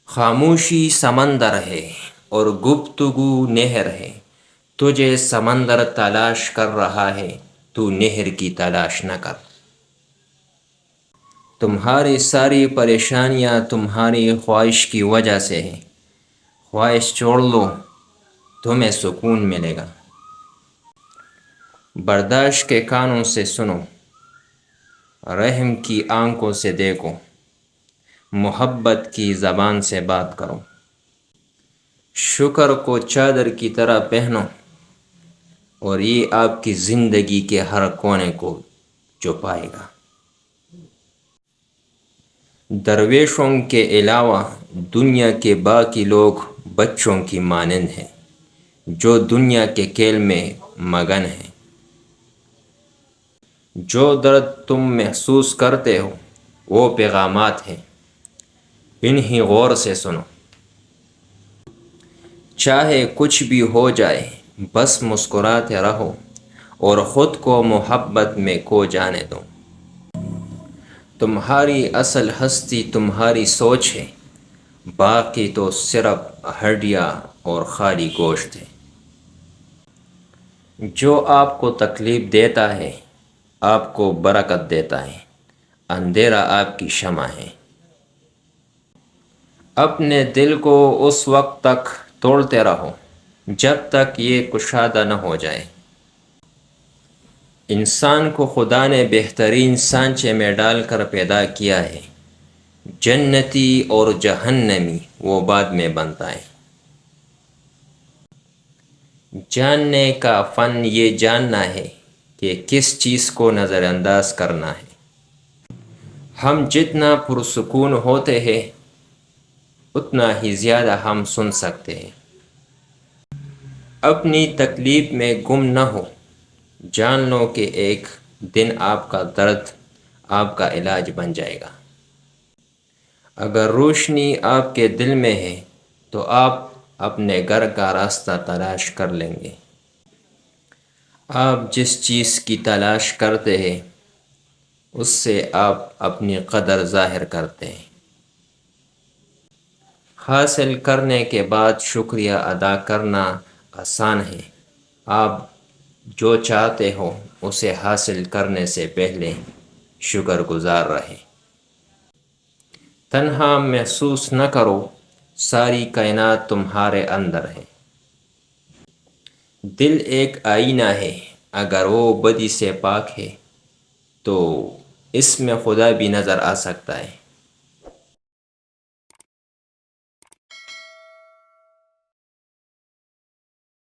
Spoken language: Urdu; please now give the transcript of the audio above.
خاموشی سمندر ہے اور گفتگو نہر ہے، تجھے سمندر تلاش کر رہا ہے، تو نہر کی تلاش نہ کر۔ تمہاری ساری پریشانیاں تمہاری خواہش کی وجہ سے ہیں، خواہش چھوڑ لو، تمہیں سکون ملے گا۔ برداشت کے کانوں سے سنو، رحم کی آنکھوں سے دیکھو، محبت کی زبان سے بات کرو۔ شکر کو چادر کی طرح پہنو، اور یہ آپ کی زندگی کے ہر کونے کو چھپائے گا۔ درویشوں کے علاوہ دنیا کے باقی لوگ بچوں کی مانند ہیں جو دنیا کے کھیل میں مگن ہیں۔ جو درد تم محسوس کرتے ہو وہ پیغامات ہیں، انہیں غور سے سنو۔ چاہے کچھ بھی ہو جائے بس مسکراتے رہو اور خود کو محبت میں کھو جانے دو۔ تمہاری اصل ہستی تمہاری سوچ ہے، باقی تو صرف ہڈیاں اور خالی گوشت ہے۔ جو آپ کو تکلیف دیتا ہے آپ کو برکت دیتا ہے، اندھیرا آپ کی شمع ہے۔ اپنے دل کو اس وقت تک توڑتے رہو جب تک یہ کشادہ نہ ہو جائے۔ انسان کو خدا نے بہترین سانچے میں ڈال کر پیدا کیا ہے، جنتی اور جہنمی وہ بعد میں بنتا ہے۔ جاننے کا فن یہ جاننا ہے کہ کس چیز کو نظر انداز کرنا ہے۔ ہم جتنا پرسکون ہوتے ہیں اتنا ہی زیادہ ہم سن سکتے ہیں۔ اپنی تکلیف میں گم نہ ہو، جان لو کہ ایک دن آپ کا درد آپ کا علاج بن جائے گا۔ اگر روشنی آپ کے دل میں ہے تو آپ اپنے گھر کا راستہ تلاش کر لیں گے۔ آپ جس چیز کی تلاش کرتے ہیں اس سے آپ اپنی قدر ظاہر کرتے ہیں۔ حاصل کرنے کے بعد شکریہ ادا کرنا آسان ہے، آپ جو چاہتے ہو اسے حاصل کرنے سے پہلے شکر گزار رہیں۔ تنہا محسوس نہ کرو، ساری کائنات تمہارے اندر ہے۔ دل ایک آئینہ ہے، اگر وہ بدی سے پاک ہے تو اس میں خدا بھی نظر آ سکتا ہے۔